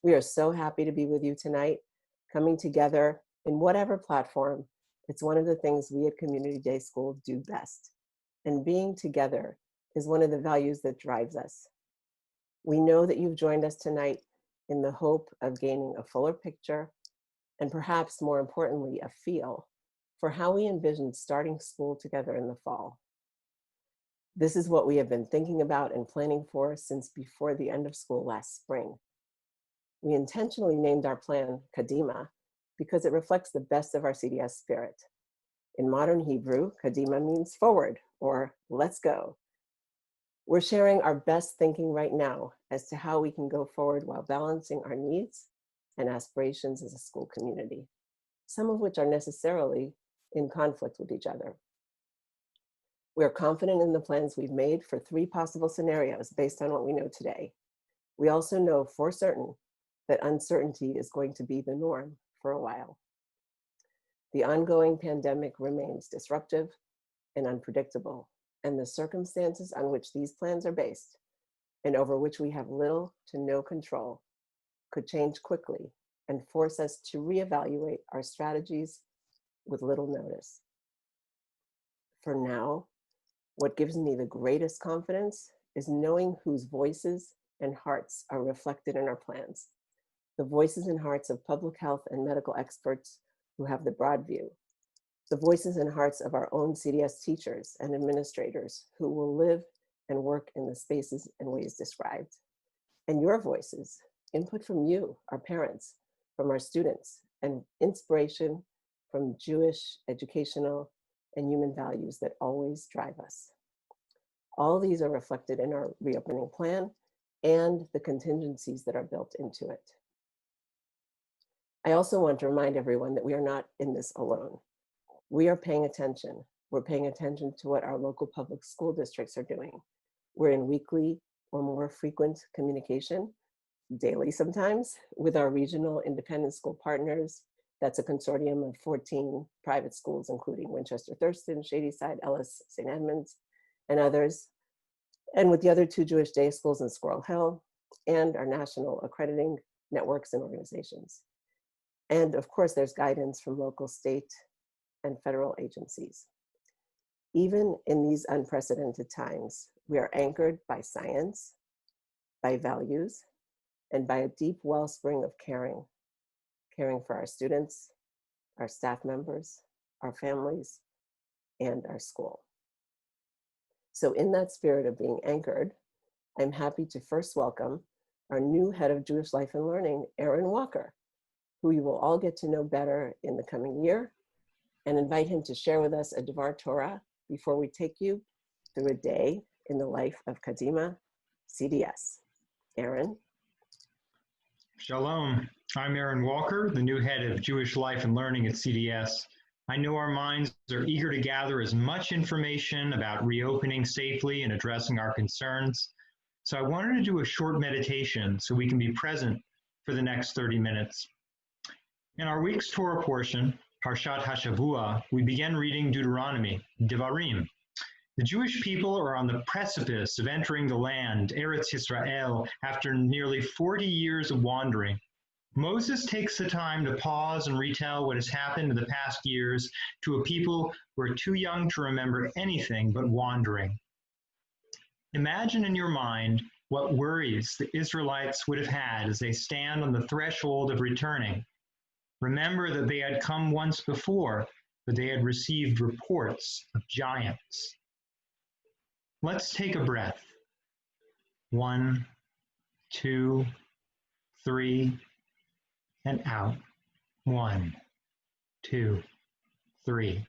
We are so happy to be with you tonight, coming together in whatever platform. It's one of the things we at Community Day School do best. And being together is one of the values that drives us. We know that you've joined us tonight in the hope of gaining a fuller picture, and perhaps more importantly, a feel for how we envision starting school together in the fall. This is what we have been thinking about and planning for since before the end of school last spring. We intentionally named our plan Kadimah because it reflects the best of our CDS spirit. In modern Hebrew, Kadimah means forward or let's go. We're sharing our best thinking right now as to how we can go forward while balancing our needs and aspirations as a school community, some of which are necessarily in conflict with each other. We are confident in the plans we've made for 3 possible scenarios based on what we know today. We also know for certain that uncertainty is going to be the norm for a while. The ongoing pandemic remains disruptive and unpredictable, and the circumstances on which these plans are based, and over which we have little to no control, could change quickly and force us to reevaluate our strategies with little notice. For now, what gives me the greatest confidence is knowing whose voices and hearts are reflected in our plans. The voices and hearts of public health and medical experts who have the broad view. The voices and hearts of our own CDS teachers and administrators who will live and work in the spaces and ways described. And your voices, input from you, our parents, from our students, and inspiration from Jewish educational and human values that always drive us. All these are reflected in our reopening plan and the contingencies that are built into it. I also want to remind everyone that we are not in this alone. We are paying attention. We're paying attention to what our local public school districts are doing. We're in weekly or more frequent communication, daily sometimes, with our regional independent school partners. That's a consortium of 14 private schools, including Winchester Thurston, Shadyside, Ellis, St. Edmunds, and others, and with the other 2 Jewish day schools in Squirrel Hill, and our national accrediting networks and organizations. And of course, there's guidance from local, state, and federal agencies. Even in these unprecedented times, we are anchored by science, by values, and by a deep wellspring of caring for our students, our staff members, our families, and our school. So in that spirit of being anchored, I'm happy to first welcome our new head of Jewish Life and Learning, Aaron Walker, who you will all get to know better in the coming year, and invite him to share with us a Devar Torah before we take you through a day in the life of Kadimah CDS. Aaron. Shalom, I'm Aaron Walker, the new head of Jewish Life and Learning at CDS. I know our minds are eager to gather as much information about reopening safely and addressing our concerns. So I wanted to do a short meditation so we can be present for the next 30 minutes. In our week's Torah portion, Parshat HaShavua, we begin reading Deuteronomy, Devarim. The Jewish people are on the precipice of entering the land, Eretz Yisrael, after nearly 40 years of wandering. Moses takes the time to pause and retell what has happened in the past years to a people who are too young to remember anything but wandering. Imagine in your mind what worries the Israelites would have had as they stand on the threshold of returning. Remember that they had come once before, but they had received reports of giants. Let's take a breath. 1, 2, 3, and out. 1, 2, 3.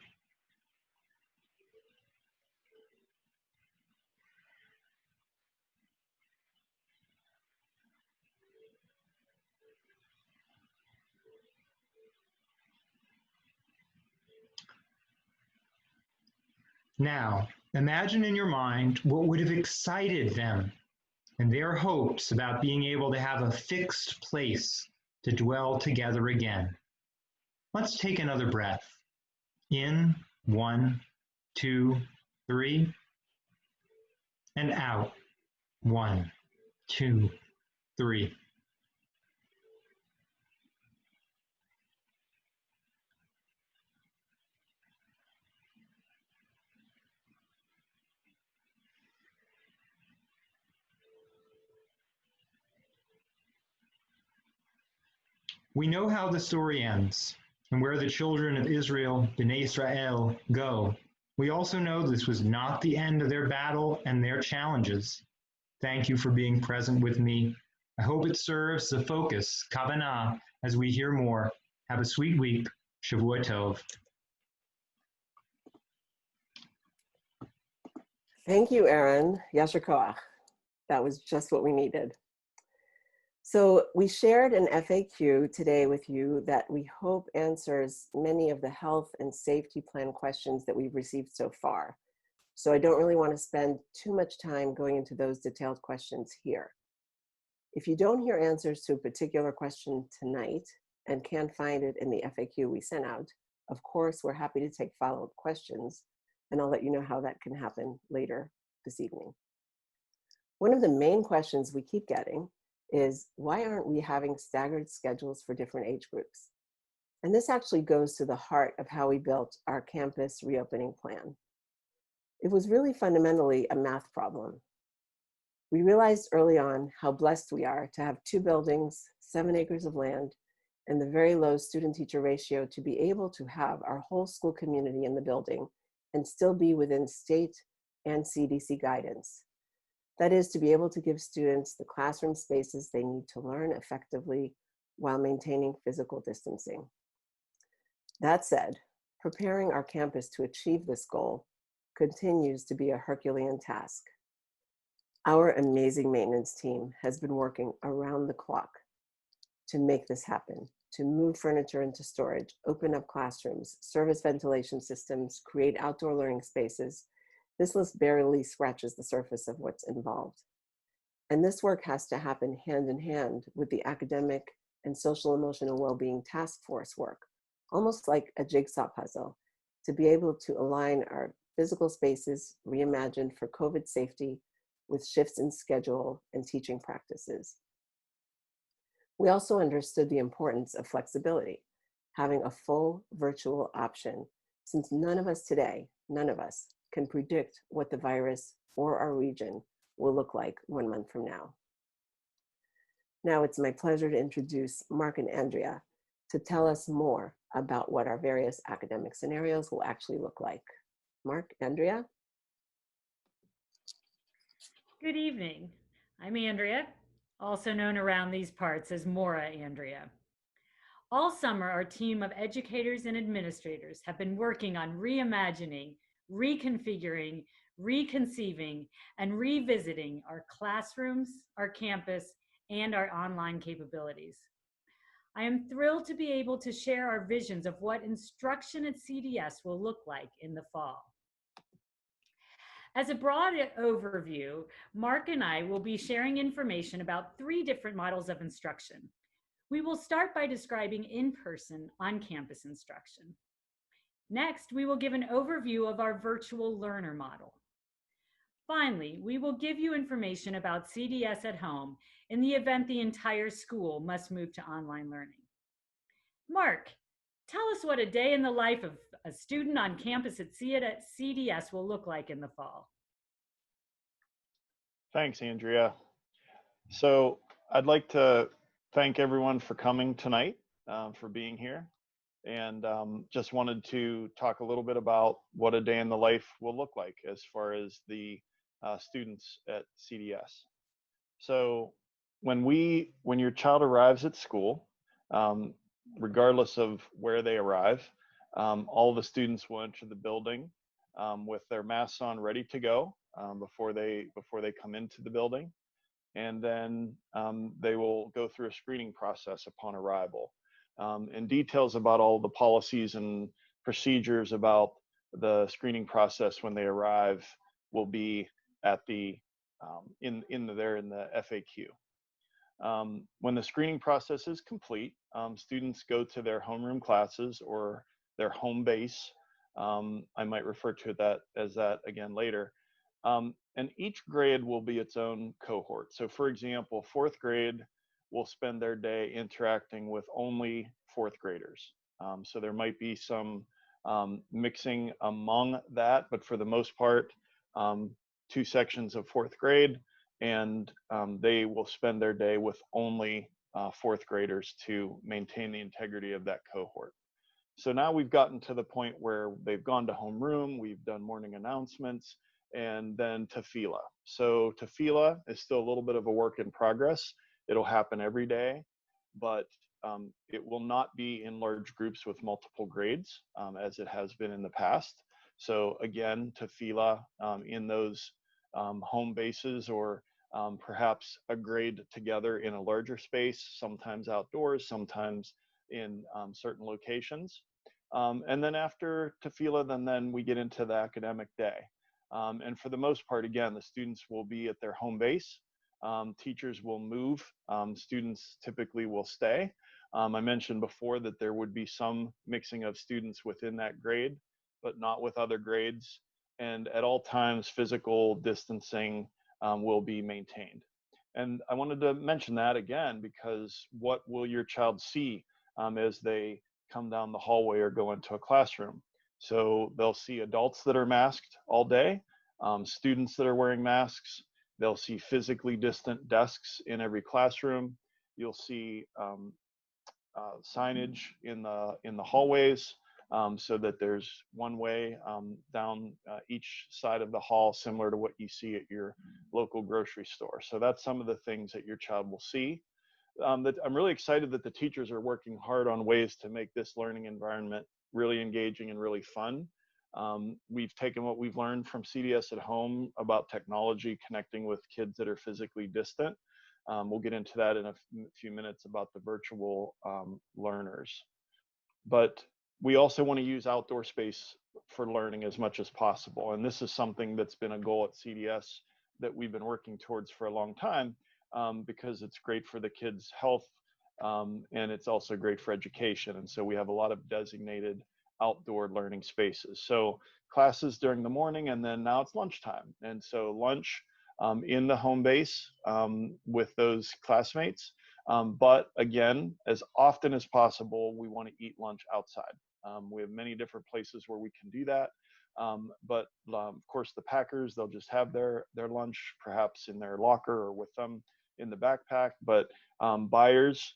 Now, imagine in your mind what would have excited them and their hopes about being able to have a fixed place to dwell together again. Let's take another breath. In, 1, 2, 3, and out. 1, 2, 3. We know how the story ends and where the children of Israel, Bnei Israel, go. We also know this was not the end of their battle and their challenges. Thank you for being present with me. I hope it serves the focus, Kavanah, as we hear more. Have a sweet week. Shavua Tov. Thank you, Aaron. Yasher koach. That was just what we needed. So we shared an FAQ today with you that we hope answers many of the health and safety plan questions that we've received so far. So I don't really want to spend too much time going into those detailed questions here. If you don't hear answers to a particular question tonight and can't find it in the FAQ we sent out, of course, we're happy to take follow-up questions, and I'll let you know how that can happen later this evening. One of the main questions we keep getting is, why aren't we having staggered schedules for different age groups? And this actually goes to the heart of how we built our campus reopening plan. It was really fundamentally a math problem. We realized early on how blessed we are to have 2 buildings, 7 acres of land, and the very low student-teacher ratio to be able to have our whole school community in the building and still be within state and CDC guidance. That is, to be able to give students the classroom spaces they need to learn effectively while maintaining physical distancing. That said, preparing our campus to achieve this goal continues to be a Herculean task. Our amazing maintenance team has been working around the clock to make this happen, to move furniture into storage, open up classrooms, service ventilation systems, create outdoor learning spaces. This list barely scratches the surface of what's involved. And this work has to happen hand in hand with the academic and social emotional well-being task force work, almost like a jigsaw puzzle, to be able to align our physical spaces reimagined for COVID safety with shifts in schedule and teaching practices. We also understood the importance of flexibility, having a full virtual option, since none of us today, none of us, can predict what the virus or our region will look like 1 month from now. Now it's my pleasure to introduce Mark and Andrea to tell us more about what our various academic scenarios will actually look like. Mark, Andrea? Good evening. I'm Andrea, also known around these parts as Mora Andrea. All summer, our team of educators and administrators have been working on reimagining, reconfiguring, reconceiving, and revisiting our classrooms, our campus, and our online capabilities. I am thrilled to be able to share our visions of what instruction at CDS will look like in the fall. As a broad overview, Mark and I will be sharing information about 3 different models of instruction. We will start by describing in-person, on-campus instruction. Next, we will give an overview of our virtual learner model. Finally, we will give you information about CDS at home in the event the entire school must move to online learning. Mark, tell us what a day in the life of a student on campus at CDS will look like in the fall. Thanks, Andrea. So I'd like to thank everyone for coming tonight, for being here, and just wanted to talk a little bit about what a day in the life will look like as far as the students at CDS. So when your child arrives at school, regardless of where they arrive, all the students will enter the building with their masks on, ready to go before they come into the building, and then they will go through a screening process upon arrival. And details about all the policies and procedures about the screening process when they arrive will be at the in the FAQ. When the screening process is complete, students go to their homeroom classes or their home base. I might refer to that as that again later. And each grade will be its own cohort. So for example, 4th grade will spend their day interacting with only 4th graders. So there might be some mixing among that, but for the most part, 2 sections of 4th grade, and they will spend their day with only fourth graders to maintain the integrity of that cohort. So now we've gotten to the point where they've gone to homeroom, we've done morning announcements, and then tefillah. So tefillah is still a little bit of a work in progress. It'll happen every day, but it will not be in large groups with multiple grades as it has been in the past. So again, tefillah in those home bases, or perhaps a grade together in a larger space, sometimes outdoors, sometimes in certain locations. And then after tefillah, then we get into the academic day. And for the most part, again, the students will be at their home base. Teachers will move. Students typically will stay. I mentioned before that there would be some mixing of students within that grade, but not with other grades. And at all times, physical distancing will be maintained. And I wanted to mention that again, because what will your child see as they come down the hallway or go into a classroom? So they'll see adults that are masked all day, students that are wearing masks. They'll see physically distant desks in every classroom. You'll see signage in the hallways, so that there's one way down each side of the hall, similar to what you see at your local grocery store. So that's some of the things that your child will see. That I'm really excited that the teachers are working hard on ways to make this learning environment really engaging and really fun. We've taken what we've learned from CDS at home about technology connecting with kids that are physically distant. We'll get into that in a few minutes about the virtual learners. But we also want to use outdoor space for learning as much as possible. And this is something that's been a goal at CDS that we've been working towards for a long time, because it's great for the kids' health, and it's also great for education. And so we have a lot of designated outdoor learning spaces. So classes during the morning, and then now it's lunchtime. And so lunch in the home base with those classmates. But again, as often as possible, we want to eat lunch outside. We have many different places where we can do that. But of course, the packers, they'll just have their lunch perhaps in their locker or with them in the backpack. But buyers,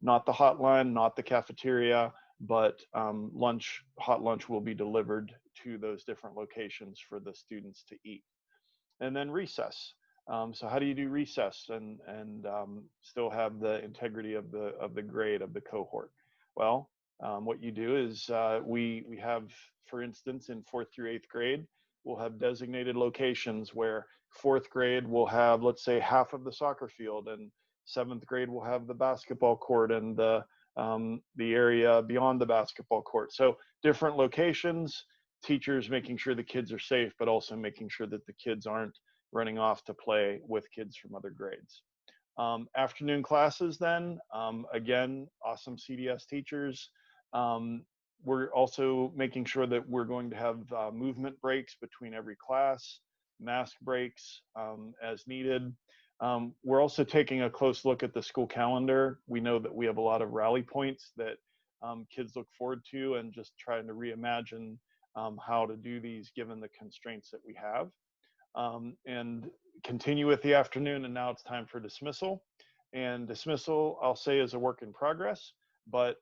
not the hotline, not the cafeteria, but hot lunch will be delivered to those different locations for the students to eat. And then recess. So how do you do recess and still have the integrity of the grade of the cohort? Well, what you do is we have, for instance, in 4th through 8th grade, we'll have designated locations where 4th grade will have, let's say, half of the soccer field, and 7th grade will have the basketball court and the area beyond the basketball court. So different locations, teachers making sure the kids are safe, but also making sure that the kids aren't running off to play with kids from other grades. Afternoon classes then, again, awesome CDS teachers. We're also making sure that we're going to have movement breaks between every class, mask breaks as needed. We're also taking a close look at the school calendar. We know that we have a lot of rally points that kids look forward to, and just trying to reimagine how to do these given the constraints that we have. And continue with the afternoon, and now it's time for dismissal. And dismissal, I'll say, is a work in progress, but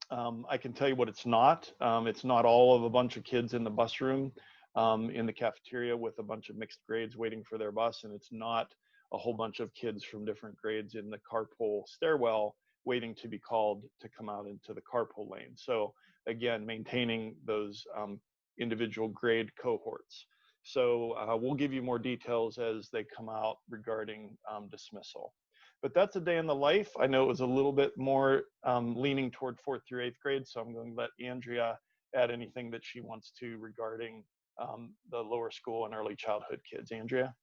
I can tell you what it's not. It's not all of a bunch of kids in the bus room in the cafeteria with a bunch of mixed grades waiting for their bus, and it's not a whole bunch of kids from different grades in the carpool stairwell waiting to be called to come out into the carpool lane. So again, maintaining those individual grade cohorts. So we'll give you more details as they come out regarding dismissal. But that's a day in the life. I know it was a little bit more leaning toward 4th through 8th grade, so I'm going to let Andrea add anything that she wants to regarding the lower school and early childhood kids. Andrea?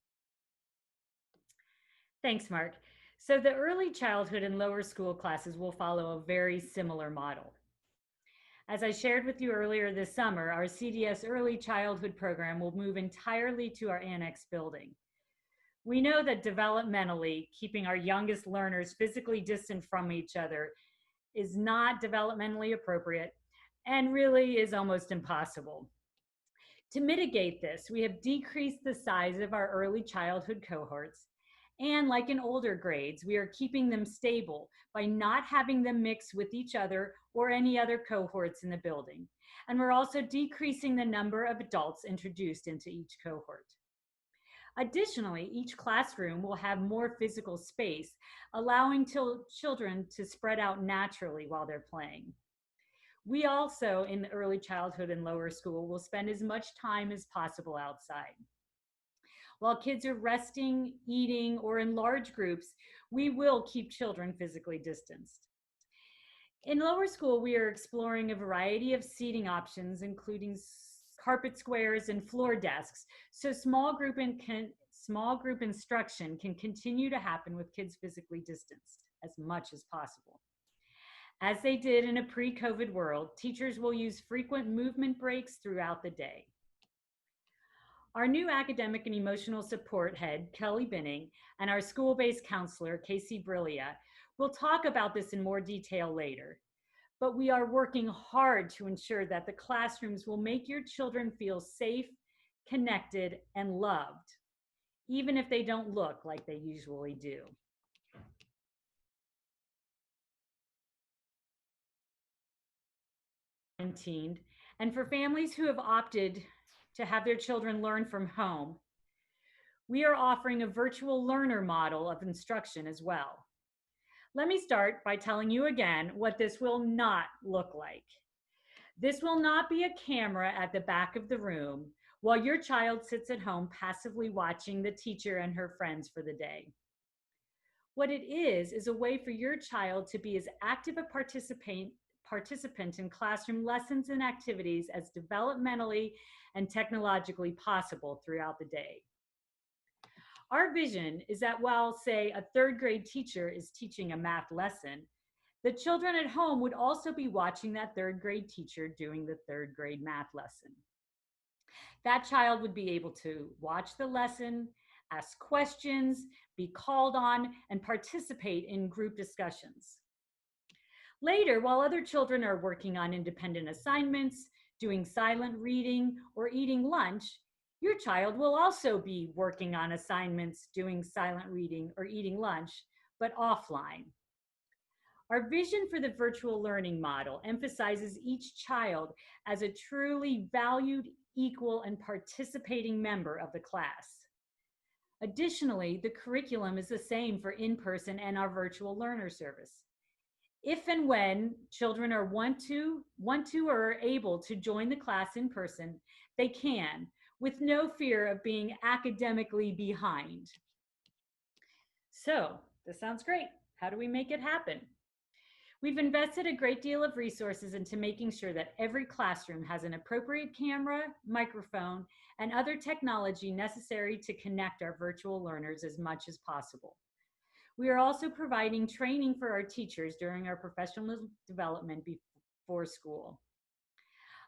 Thanks, Mark. So the early childhood and lower school classes will follow a very similar model. As I shared with you earlier this summer, our CDS Early Childhood program will move entirely to our annex building. We know that developmentally, keeping our youngest learners physically distant from each other is not developmentally appropriate and really is almost impossible. To mitigate this, we have decreased the size of our early childhood cohorts And like in older grades, we are keeping them stable by not having them mix with each other or any other cohorts in the building. And we're also decreasing the number of adults introduced into each cohort. Additionally, each classroom will have more physical space, allowing children to spread out naturally while they're playing. We also, in early childhood and lower school, will spend as much time as possible outside. While kids are resting, eating, or in large groups, we will keep children physically distanced. In lower school, we are exploring a variety of seating options, including carpet squares and floor desks, so small group instruction can continue to happen with kids physically distanced as much as possible. As they did in a pre-COVID world, teachers will use frequent movement breaks throughout the day. Our new academic and emotional support head, Kelly Binning, and our school-based counselor, Casey Brillia, will talk about this in more detail later. But we are working hard to ensure that the classrooms will make your children feel safe, connected, and loved, even if they don't look like they usually do. And for families who have opted to have their children learn from home, we are offering a virtual learner model of instruction as well. Let me start by telling you again what this will not look like. This will not be a camera at the back of the room while your child sits at home passively watching the teacher and her friends for the day. What it is a way for your child to be as active a participant in classroom lessons and activities as developmentally and technologically possible throughout the day. Our vision is that while, say, a third grade teacher is teaching a math lesson, the children at home would also be watching that third grade teacher doing the third grade math lesson. That child would be able to watch the lesson, ask questions, be called on, and participate in group discussions. Later, while other children are working on independent assignments, doing silent reading, or eating lunch, your child will also be working on assignments, doing silent reading, or eating lunch, but offline. Our vision for the virtual learning model emphasizes each child as a truly valued, equal, and participating member of the class. Additionally, the curriculum is the same for in-person and our virtual learner service. If and when children want to or are able to join the class in person, they can, with no fear of being academically behind. So, this sounds great. How do we make it happen? We've invested a great deal of resources into making sure that every classroom has an appropriate camera, microphone, and other technology necessary to connect our virtual learners as much as possible. We are also providing training for our teachers during our professional development before school.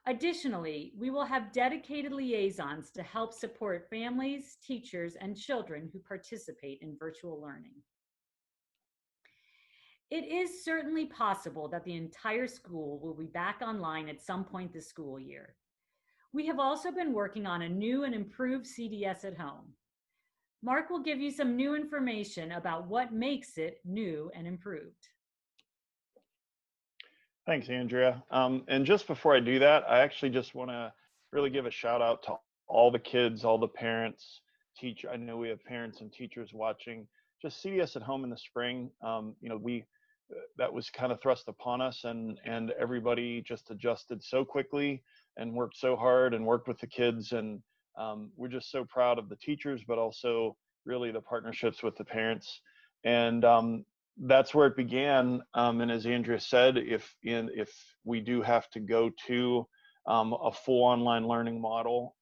Additionally, we will have dedicated liaisons to help support families, teachers, and children who participate in virtual learning. It is certainly possible that the entire school will be back online at some point this school year. We have also been working on a new and improved CDS at home. Mark will give you some new information about what makes it new and improved. Thanks, Andrea. And just before I do that, I actually just want to really give a shout out to all the kids, all the parents, I know we have parents and teachers watching. Just CDS at home in the spring. That was kind of thrust upon us, and everybody just adjusted so quickly and worked so hard and worked with the kids. And we're just so proud of the teachers, but also really the partnerships with the parents. And that's where it began. And as Andrea said, if we do have to go to a full online learning model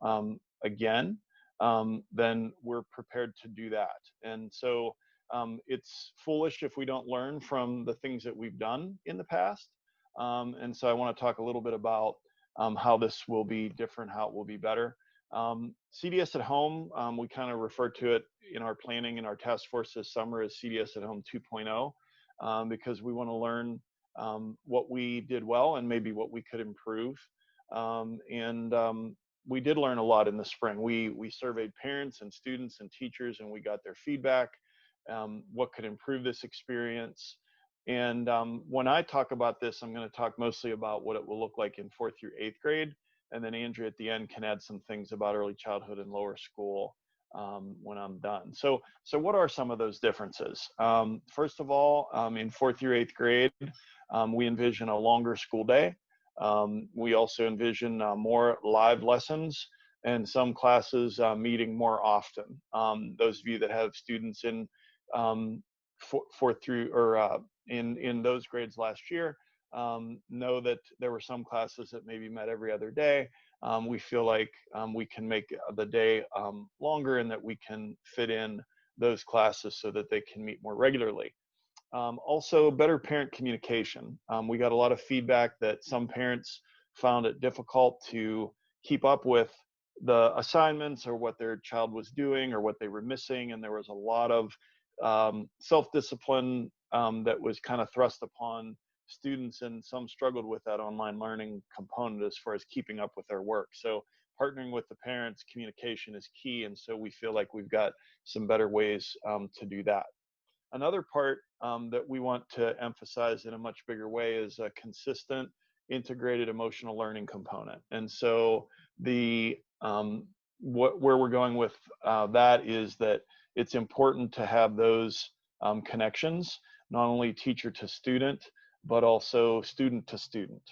again, then we're prepared to do that. And so it's foolish if we don't learn from the things that we've done in the past. And so I want to talk a little bit about how this will be different, how it will be better. CDS at home, we kind of refer to it in our planning and our task force this summer as CDS at home 2.0, because we want to learn what we did well and maybe what we could improve. We did learn a lot in the spring. We surveyed parents and students and teachers, and we got their feedback. what could improve this experience. And when I talk about this, I'm going to talk mostly about what it will look like in 4th through 8th grade. And then Andrea at the end can add some things about early childhood and lower school when I'm done. So what are some of those differences? First of all, in 4th through 8th grade, we envision a longer school day. We also envision more live lessons and some classes meeting more often. Those of you that have students in 4th through or in those grades last year know that there were some classes that maybe met every other day. We feel like we can make the day longer and that we can fit in those classes so that they can meet more regularly. Also, better parent communication. We got a lot of feedback that some parents found it difficult to keep up with the assignments or what their child was doing or what they were missing, and there was a lot of self-discipline that was kind of thrust upon students, and some struggled with that online learning component as far as keeping up with their work. So partnering with the parents, communication is key, and so we feel like we've got some better ways to do that. Another part that we want to emphasize in a much bigger way is a consistent integrated emotional learning component. And so the where we're going with that is that it's important to have those connections, not only teacher to student, but also student to student.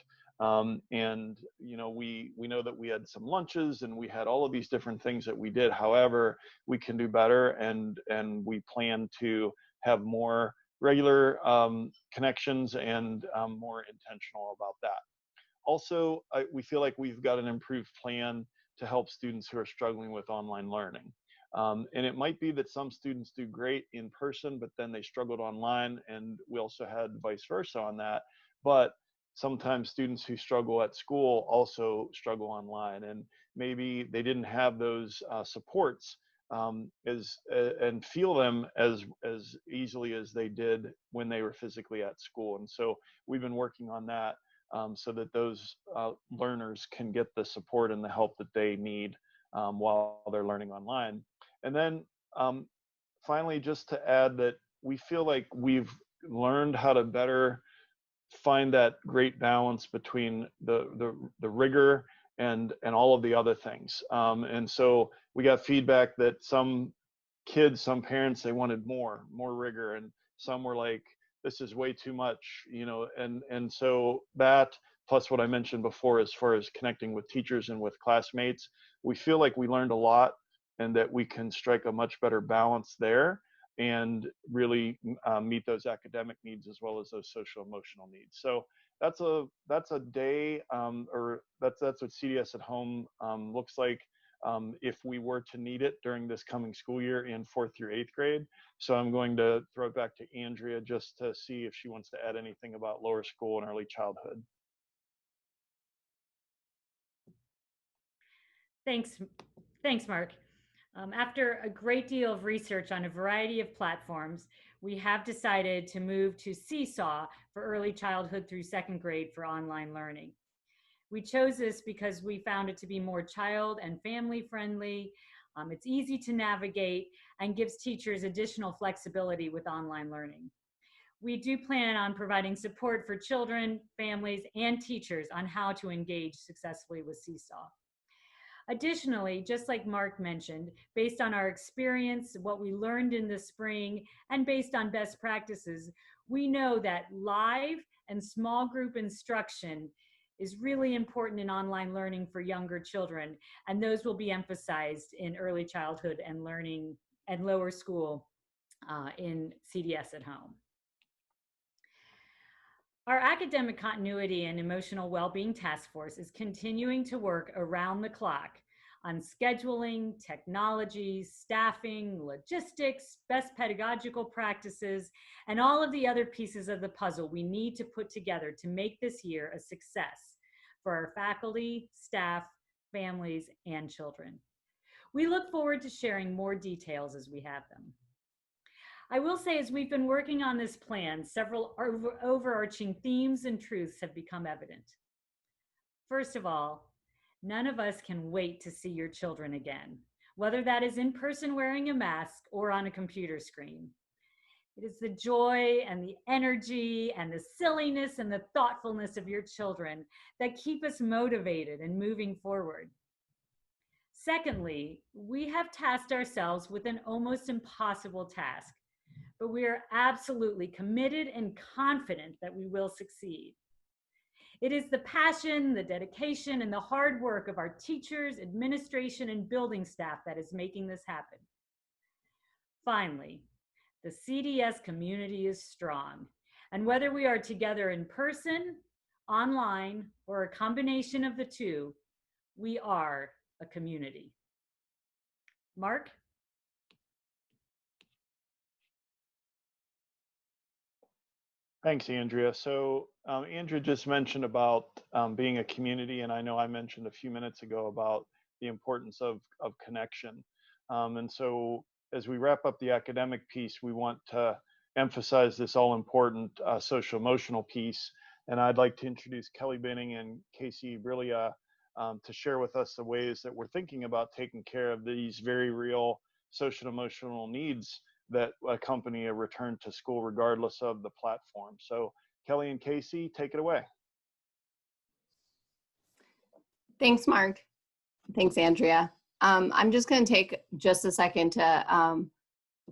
And you know, we know that we had some lunches and we had all of these different things that we did. However, we can do better, and we plan to have more regular connections and more intentional about that. Also, we feel like we've got an improved plan to help students who are struggling with online learning. And it might be that some students do great in person, but then they struggled online, and we also had vice versa on that. But sometimes students who struggle at school also struggle online, and maybe they didn't have those supports and feel them as easily as they did when they were physically at school. And so we've been working on that so that those learners can get the support and the help that they need while they're learning online. And then finally, just to add that we feel like we've learned how to better find that great balance between the rigor and all of the other things. And so we got feedback that some kids, some parents, they wanted more rigor, and some were like, this is way too much, you know. And so that, plus what I mentioned before as far as connecting with teachers and with classmates, we feel like we learned a lot and that we can strike a much better balance there and really meet those academic needs as well as those social emotional needs. So that's a day, or that's what CDS at Home looks like if we were to need it during this coming school year in 4th through 8th grade. So I'm going to throw it back to Andrea just to see if she wants to add anything about lower school and early childhood. Thanks, Mark. After a great deal of research on a variety of platforms, we have decided to move to Seesaw for early childhood through 2nd grade for online learning. We chose this because we found it to be more child and family friendly. It's easy to navigate and gives teachers additional flexibility with online learning. We do plan on providing support for children, families, and teachers on how to engage successfully with Seesaw. Additionally, just like Mark mentioned, based on our experience, what we learned in the spring, and based on best practices, we know that live and small group instruction is really important in online learning for younger children, and those will be emphasized in early childhood and learning and lower school in CDS at Home. Our Academic Continuity and Emotional Wellbeing Task Force is continuing to work around the clock on scheduling, technology, staffing, logistics, best pedagogical practices, and all of the other pieces of the puzzle we need to put together to make this year a success for our faculty, staff, families, and children. We look forward to sharing more details as we have them. I will say, as we've been working on this plan, several overarching themes and truths have become evident. First of all, none of us can wait to see your children again, whether that is in person wearing a mask or on a computer screen. It is the joy and the energy and the silliness and the thoughtfulness of your children that keep us motivated and moving forward. Secondly, we have tasked ourselves with an almost impossible task, but we are absolutely committed and confident that we will succeed. It is the passion, the dedication, and the hard work of our teachers, administration, and building staff that is making this happen. Finally, the CDS community is strong, and whether we are together in person, online, or a combination of the two, we are a community. Mark? Thanks, Andrea. So Andrea just mentioned about being a community, and I know I mentioned a few minutes ago about the importance of connection. And so as we wrap up the academic piece, we want to emphasize this all-important social-emotional piece. And I'd like to introduce Kelly Binning and Casey Brilia to share with us the ways that we're thinking about taking care of these very real social-emotional needs that accompany a return to school regardless of the platform. So Kelly and Casey, take it away. Thanks, Mark. Thanks, Andrea. I'm just going to take just a second to,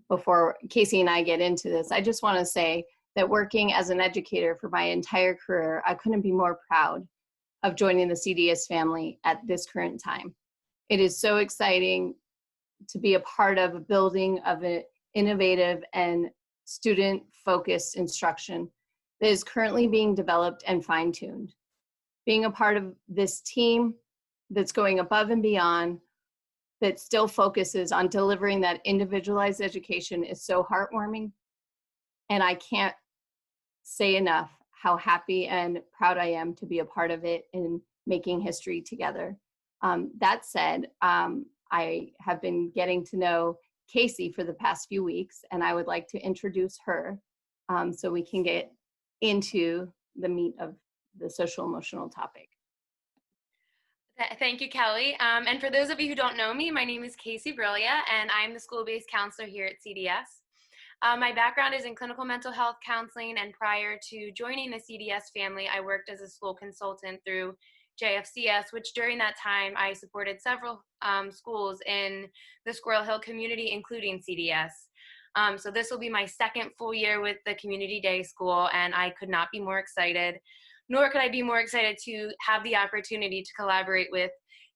before Casey and I get into this, I just want to say that working as an educator for my entire career, I couldn't be more proud of joining the CDS family at this current time. It is so exciting to be a part of a building of an innovative and student-focused instruction that is currently being developed and fine-tuned. Being a part of this team that's going above and beyond, that still focuses on delivering that individualized education is so heartwarming. And I can't say enough how happy and proud I am to be a part of it in making history together. That said, I have been getting to know Casey for the past few weeks, and I would like to introduce her so we can get into the meat of the social emotional topic. Thank you, Kelly. And for those of you who don't know me, my name is Casey Brilia, and I'm the school-based counselor here at CDS. My background is in clinical mental health counseling, and prior to joining the CDS family, I worked as a school consultant through JFCS, which during that time I supported several schools in the Squirrel Hill community, including CDS. So this will be my second full year with the Community Day School, and I could not be more excited, nor could I be more excited to have the opportunity to collaborate with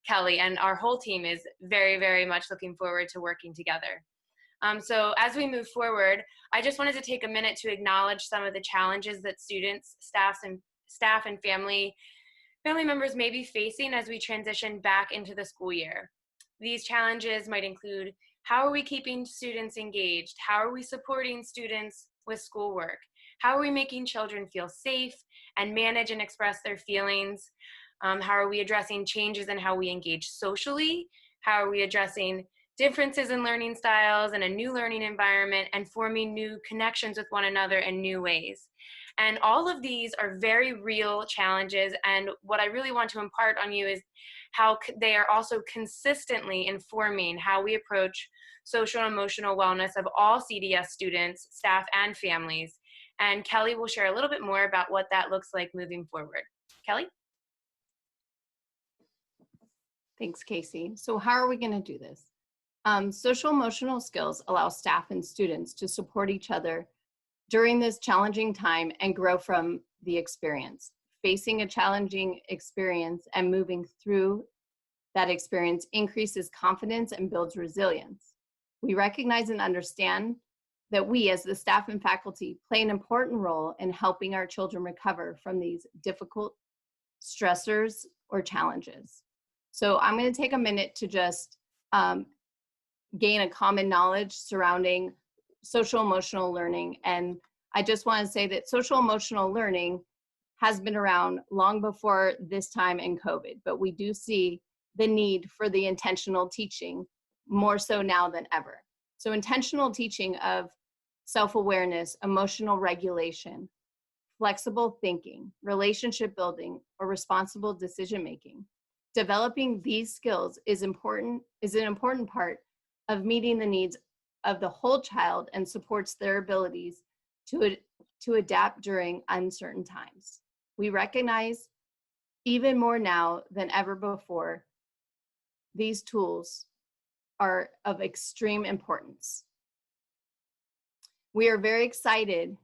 Kelly, and our whole team is very, very much looking forward to working together. So as we move forward, I just wanted to take a minute to acknowledge some of the challenges that students, staff, and family members may be facing as we transition back into the school year. These challenges might include: how are we keeping students engaged? How are we supporting students with schoolwork? How are we making children feel safe and manage and express their feelings? How are we addressing changes in how we engage socially? How are we addressing differences in learning styles and a new learning environment and forming new connections with one another in new ways? And all of these are very real challenges, and what I really want to impart on you is how they are also consistently informing how we approach social and emotional wellness of all CDS students, staff, and families. And Kelly will share a little bit more about what that looks like moving forward. Kelly? Thanks, Casey. So how are we going to do this? Social emotional skills allow staff and students to support each other during this challenging time and grow from the experience. Facing a challenging experience and moving through that experience increases confidence and builds resilience. We recognize and understand that we, as the staff and faculty, play an important role in helping our children recover from these difficult stressors or challenges. So I'm going to take a minute to just gain a common knowledge surrounding social emotional learning. And I just want to say that social emotional learning has been around long before this time in COVID, but we do see the need for the intentional teaching more so now than ever. So intentional teaching of self-awareness, emotional regulation, flexible thinking, relationship building, or responsible decision-making. Developing these skills is an important part of meeting the needs of the whole child and supports their abilities to adapt during uncertain times. We recognize even more now than ever before, these tools are of extreme importance. We are very excited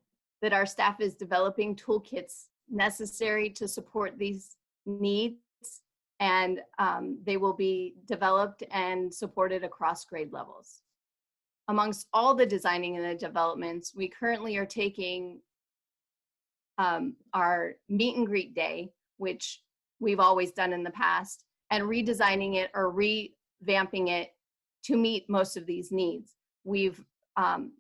that our staff is developing toolkits necessary to support these needs, and they will be developed and supported across grade levels. Amongst all the designing and the developments, we currently are taking our meet and greet day, which we've always done in the past, and redesigning it or revamping it to meet most of these needs. We've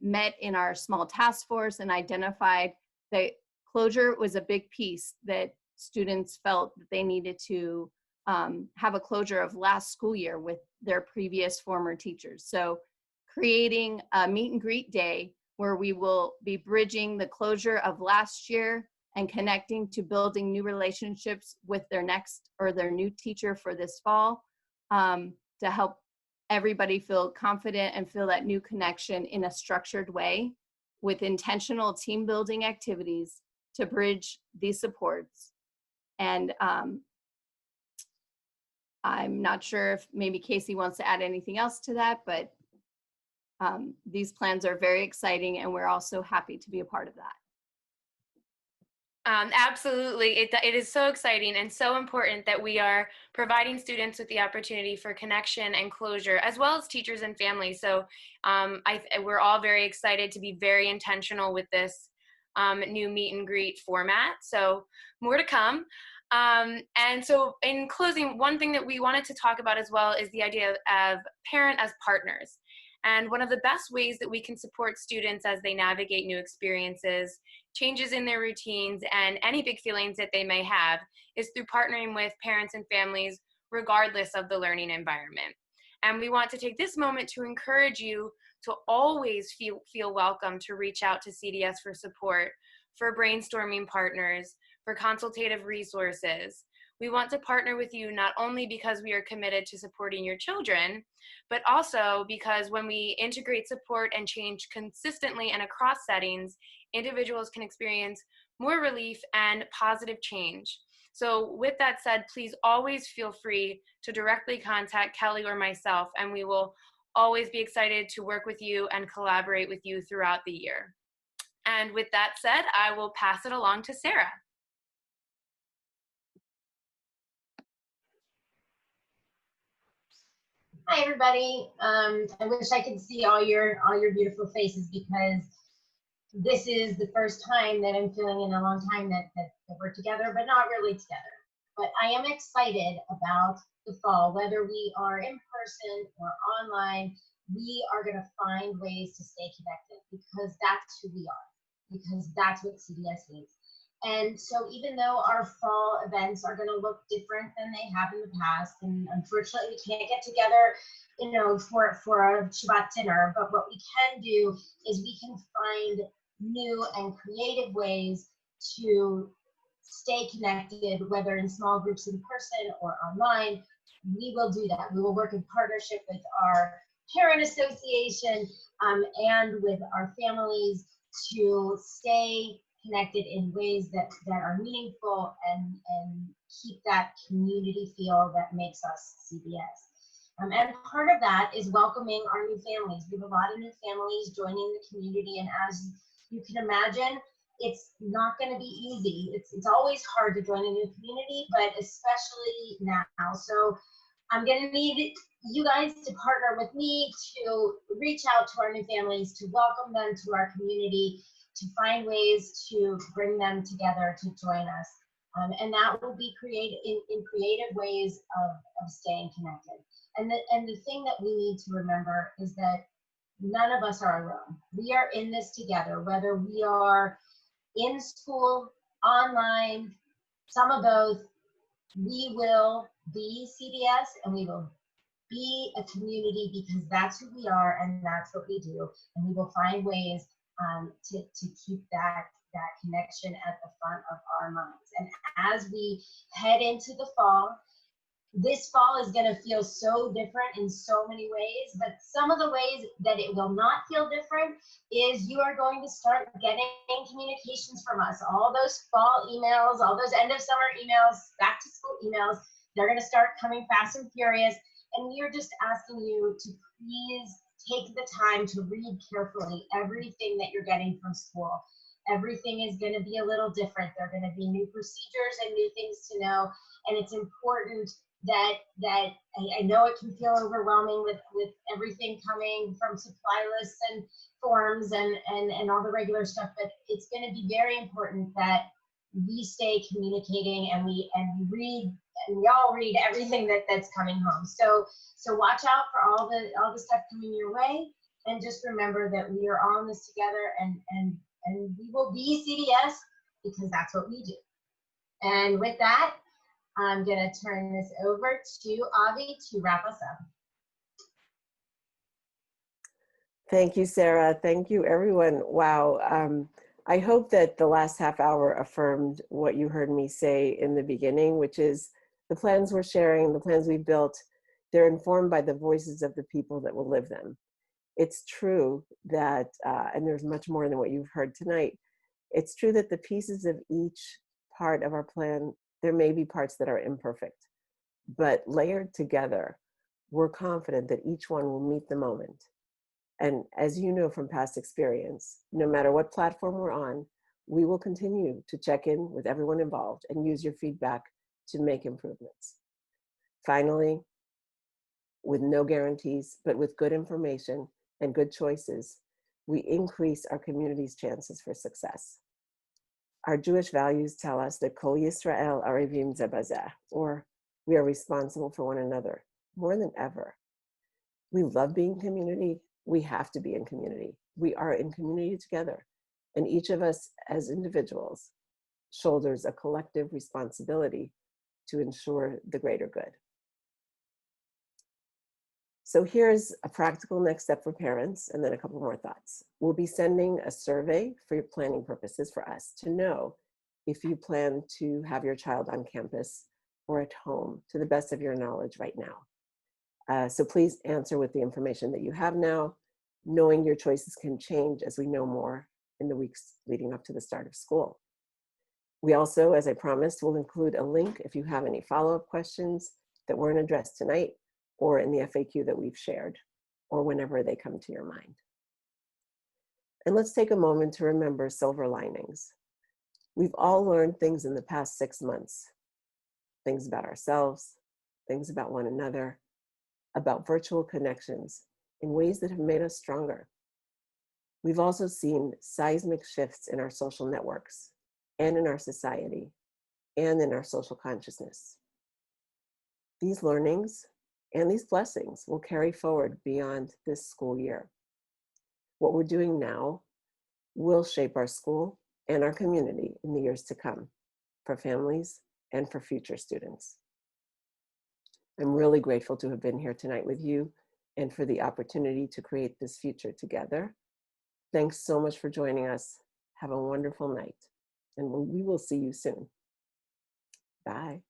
met in our small task force and identified that closure was a big piece that students felt that they needed to have a closure of last school year with their previous former teachers. So creating a meet and greet day where we will be bridging the closure of last year and connecting to building new relationships with their next or their new teacher for this fall, to help everybody feel confident and feel that new connection in a structured way with intentional team building activities to bridge these supports. And I'm not sure if maybe Casey wants to add anything else to that, but these plans are very exciting and we're also happy to be a part of that. Absolutely. It is so exciting and so important that we are providing students with the opportunity for connection and closure, as well as teachers and families. So we're all very excited to be very intentional with this new meet and greet format. So more to come. And so in closing, one thing that we wanted to talk about as well is the idea of parent as partners. And one of the best ways that we can support students as they navigate new experiences, changes in their routines, and any big feelings that they may have is through partnering with parents and families, regardless of the learning environment. And we want to take this moment to encourage you to always feel welcome to reach out to CDS for support, for brainstorming partners, for consultative resources. We want to partner with you not only because we are committed to supporting your children, but also because when we integrate support and change consistently and across settings, individuals can experience more relief and positive change. So with that said, please always feel free to directly contact Kelly or myself, and we will always be excited to work with you and collaborate with you throughout the year. And with that said, I will pass it along to Sarah. Hi everybody. I wish I could see all your beautiful faces, because this is the first time that I'm feeling in a long time that we're together, but not really together. But I am excited about the fall, whether we are in person or online. We are going to find ways to stay connected, because that's who we are, because that's what CDS is. And so even though our fall events are going to look different than they have in the past, and unfortunately we can't get together, you know, for a Shabbat dinner, but what we can do is we can find new and creative ways to stay connected, whether in small groups in person or online. We will do that. We will work in partnership with our parent association and with our families to stay connected in ways that are meaningful and keep that community feel that makes us CBS. And part of that is welcoming our new families. We have a lot of new families joining the community, and as you can imagine, it's not going to be easy. It's always hard to join a new community, but especially now. So I'm going to need you guys to partner with me to reach out to our new families, to welcome them to our community, to find ways to bring them together to join us. And that will be created in creative ways of staying connected. And the thing that we need to remember is that none of us are alone. We are in this together, whether we are in school, online, some of both. We will be CDS and we will be a community, because that's who we are and that's what we do. And we will find ways to keep that connection at the front of our minds. And as we head into the fall, This fall is going to feel so different in so many ways, but some of the ways that it will not feel different is you are going to start getting communications from us. All those fall emails, all those end of summer emails, back to school emails, they're going to start coming fast and furious. And we are just asking you to please take the time to read carefully everything that you're getting from school. Everything is going to be a little different. There are going to be new procedures and new things to know. And it's important that I know it can feel overwhelming with everything coming from supply lists and forms and all the regular stuff, but it's going to be very important that we stay communicating and we read and we all read everything that's coming home. So watch out for all the stuff coming your way, and just remember that we are all in this together, and we will be CDS because that's what we do. And with that, I'm going to turn this over to Avi to wrap us up. Thank you, Sarah. Thank you, everyone. Wow. I hope that the last half hour affirmed what you heard me say in the beginning, which is the plans we're sharing, the plans we've built, they're informed by the voices of the people that will live them. It's true that, and there's much more than what you've heard tonight, it's true that the pieces of each part of our plan, there may be parts that are imperfect, but layered together, we're confident that each one will meet the moment. And as you know from past experience, no matter what platform we're on, we will continue to check in with everyone involved and use your feedback to make improvements. Finally, with no guarantees, but with good information and good choices, we increase our community's chances for success. Our Jewish values tell us that Kol Yisrael Arivim Ze Bazeh, or we are responsible for one another more than ever. We love being community. We have to be in community. We are in community together, and each of us as individuals shoulders a collective responsibility to ensure the greater good. So here's a practical next step for parents, and then a couple more thoughts. We'll be sending a survey for your planning purposes for us to know if you plan to have your child on campus or at home to the best of your knowledge right now. So please answer with the information that you have now, knowing your choices can change as we know more in the weeks leading up to the start of school. We also, as I promised, will include a link if you have any follow-up questions that weren't addressed tonight, or in the FAQ that we've shared, or whenever they come to your mind. And let's take a moment to remember silver linings. We've all learned things in the past 6 months, things about ourselves, things about one another, about virtual connections in ways that have made us stronger. We've also seen seismic shifts in our social networks and in our society and in our social consciousness. These learnings and these blessings will carry forward beyond this school year. What we're doing now will shape our school and our community in the years to come, for families and for future students. I'm really grateful to have been here tonight with you and for the opportunity to create this future together. Thanks so much for joining us. Have a wonderful night, and we will see you soon. Bye.